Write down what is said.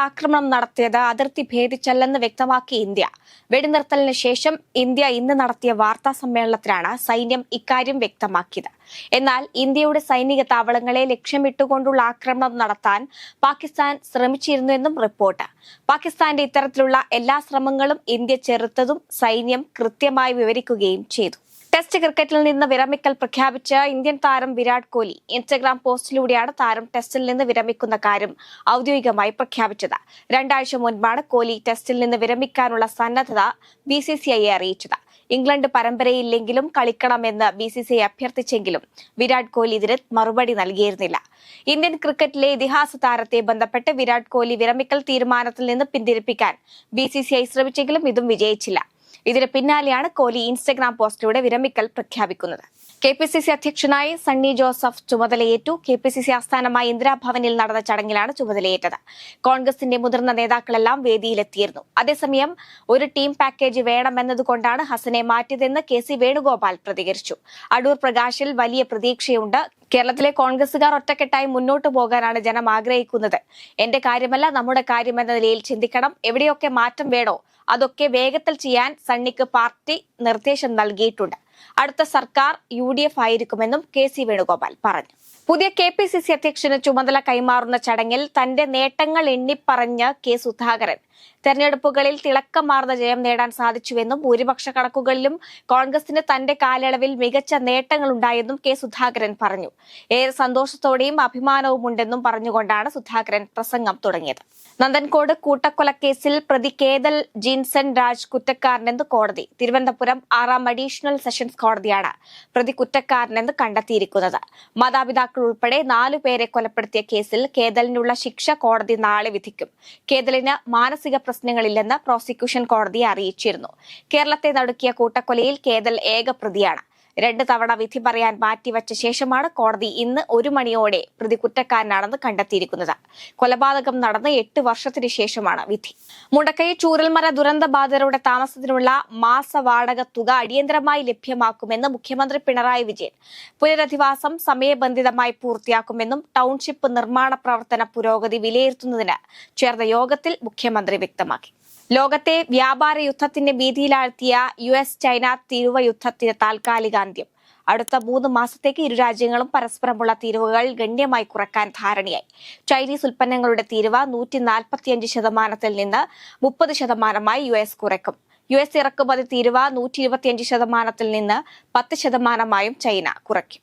ആക്രമണം നടത്തിയത് അതിർത്തി ഭേദിച്ചല്ലെന്ന് വ്യക്തമാക്കി ഇന്ത്യ. വെടിനിർത്തലിന് ശേഷം ഇന്ത്യ ഇന്ന് നടത്തിയ വാർത്താ സമ്മേളനത്തിലാണ് സൈന്യം ഇക്കാര്യം വ്യക്തമാക്കിയത്. എന്നാൽ ഇന്ത്യയുടെ സൈനിക താവളങ്ങളെ ലക്ഷ്യമിട്ടുകൊണ്ടുള്ള ആക്രമണം നടത്താൻ പാകിസ്ഥാൻ ശ്രമിച്ചിരുന്നുവെന്നും റിപ്പോർട്ട്. പാകിസ്ഥാന്റെ ഇത്തരത്തിലുള്ള എല്ലാ ശ്രമങ്ങളും ഇന്ത്യ ചെറുത്തതും സൈന്യം കൃത്യമായി വിവരിക്കുകയും ചെയ്തു. ടെസ്റ്റ് ക്രിക്കറ്റിൽ നിന്ന് വിരമിക്കൽ പ്രഖ്യാപിച്ച ഇന്ത്യൻ താരം വിരാട് കോഹ്ലി ഇൻസ്റ്റഗ്രാം പോസ്റ്റിലൂടെയാണ് താരം ടെസ്റ്റിൽ നിന്ന് വിരമിക്കുന്ന കാര്യം ഔദ്യോഗികമായി പ്രഖ്യാപിച്ചത്. 2 ആഴ്ച മുൻപാണ് കോഹ്ലി ടെസ്റ്റിൽ നിന്ന് വിരമിക്കാനുള്ള സന്നദ്ധത BCCIയെ അറിയിച്ചത്. ഇംഗ്ലണ്ട് പരമ്പരയില്ലെങ്കിലും കളിക്കണമെന്ന് BCCI അഭ്യർത്ഥിച്ചെങ്കിലും വിരാട് കോഹ്ലി ഇതിന് മറുപടി നൽകിയിരുന്നില്ല. ഇന്ത്യൻ ക്രിക്കറ്റിലെ ഇതിഹാസ താരത്തെ ബന്ധപ്പെട്ട് വിരാട് കോഹ്ലി വിരമിക്കൽ തീരുമാനത്തിൽ നിന്ന് പിന്തിരിപ്പിക്കാൻ BCCI ശ്രമിച്ചെങ്കിലും ഇതും വിജയിച്ചില്ല. ഇതിന് പിന്നാലെയാണ് കോഹ്ലി ഇൻസ്റ്റഗ്രാം പോസ്റ്റിലൂടെ വിരമിക്കൽ പ്രഖ്യാപിക്കുന്നത്. KPCC അധ്യക്ഷനായി സണ്ണി ജോസഫ് ചുമതലയേറ്റു. KPCC ആസ്ഥാനമായ ഇന്ദിരാഭവനിൽ നടന്ന ചടങ്ങിലാണ് ചുമതലയേറ്റത്. കോൺഗ്രസിന്റെ മുതിർന്ന നേതാക്കളെല്ലാം വേദിയിലെത്തിയിരുന്നു. അതേസമയം ഒരു ടീം പാക്കേജ് വേണമെന്നതുകൊണ്ടാണ് ഹസനെ മാറ്റിയതെന്ന് KC വേണുഗോപാൽ പ്രതികരിച്ചു. അടൂർ പ്രകാശിൽ വലിയ പ്രതീക്ഷയുണ്ട്. കേരളത്തിലെ കോൺഗ്രസുകാർ ഒറ്റക്കെട്ടായി മുന്നോട്ടു പോകാനാണ് ജനം ആഗ്രഹിക്കുന്നത്. എന്റെ കാര്യമല്ല, നമ്മുടെ കാര്യമെന്ന നിലയിൽ ചിന്തിക്കണം. എവിടെയൊക്കെ മാറ്റം വേണോ അതൊക്കെ വേഗത്തിൽ ചെയ്യാൻ സണ്ണിക്ക് പാർട്ടി നിർദ്ദേശം നൽകിയിട്ടുണ്ട്. അടുത്ത സർക്കാർ UDF ആയിരിക്കുമെന്നും KC വേണുഗോപാൽ പറഞ്ഞു. പുതിയ KPCC അധ്യക്ഷന് ചുമതല കൈമാറുന്ന ചടങ്ങിൽ തന്റെ നേട്ടങ്ങൾ എണ്ണിപ്പറഞ്ഞ K സുധാകരൻ തെരഞ്ഞെടുപ്പുകളിൽ തിളക്കമാർന്ന ജയം നേടാൻ സാധിച്ചുവെന്നും ഭൂരിപക്ഷ കണക്കുകളിലും കോൺഗ്രസിന് തന്റെ കാലയളവിൽ മികച്ച നേട്ടങ്ങളുണ്ടായെന്നും K സുധാകരൻ പറഞ്ഞു. ഏറെ സന്തോഷത്തോടെയും അഭിമാനവും ഉണ്ടെന്നും പറഞ്ഞുകൊണ്ടാണ് സുധാകരൻ പ്രസംഗം തുടങ്ങിയത്. നന്ദൻകോട് കൂട്ടക്കൊലക്കേസിൽ പ്രതി കേതൽ ജിൻസൺ രാജ് കുറ്റക്കാരനെന്ന് കോടതി. തിരുവനന്തപുരം 6ാം അഡീഷണൽ സെഷൻസ് കോടതിയാണ് പ്രതി കുറ്റക്കാരനെന്ന് കണ്ടെത്തിയിരിക്കുന്നത്. മാതാപിതാക്കൾ ഉൾപ്പെടെ 4 പേരെ കൊലപ്പെടുത്തിയ കേസിൽ കേതലിനുള്ള ശിക്ഷ കോടതി നാളെ വിധിക്കും. കേതലിന് മാനസിക പ്രശ്നങ്ങളില്ലെന്ന് പ്രോസിക്യൂഷൻ കോടതിയെ അറിയിച്ചിരുന്നു. കേരളത്തെ നടുക്കിയ കൂട്ടക്കൊലയിൽ കേതൽ ഏക പ്രതിയാണ്. 2 തവണ വിധി പറയാൻ മാറ്റിവച്ച ശേഷമാണ് കോടതി ഇന്ന് 1 മണിയോടെ പ്രതി കുറ്റക്കാരനാണെന്ന് കണ്ടെത്തിയിരിക്കുന്നത്. കൊലപാതകം നടന്ന് 8 വർഷത്തിന് ശേഷമാണ് വിധി. മുണ്ടക്കൈ ചൂരൽമല ദുരന്തബാധിതരുടെ താമസത്തിനുള്ള മാസ വാടക തുക അടിയന്തരമായി ലഭ്യമാക്കുമെന്ന് മുഖ്യമന്ത്രി പിണറായി വിജയൻ. പുനരധിവാസം സമയബന്ധിതമായി പൂർത്തിയാക്കുമെന്നും ടൌൺഷിപ്പ് നിർമ്മാണ പ്രവർത്തന പുരോഗതി വിലയിരുത്തുന്നതിന് ചേർന്ന യോഗത്തിൽ മുഖ്യമന്ത്രി വ്യക്തമാക്കി. ലോകത്തെ വ്യാപാര യുദ്ധത്തിന്റെ ഭീതിയിലാഴ്ത്തിയ US ചൈന തീരുവ യുദ്ധത്തിന് താൽക്കാലികാന്ത്യം. അടുത്ത 3 മാസത്തേക്ക് ഇരു രാജ്യങ്ങളും പരസ്പരമുള്ള തീരുവകൾ ഗണ്യമായി കുറക്കാൻ ധാരണയായി. ചൈനീസ് ഉൽപ്പന്നങ്ങളുടെ തീരുവ 145% നിന്ന് 30% US കുറയ്ക്കും. US ഇറക്കുമതി തീരുവ 125% നിന്ന് 10% ചൈന കുറയ്ക്കും.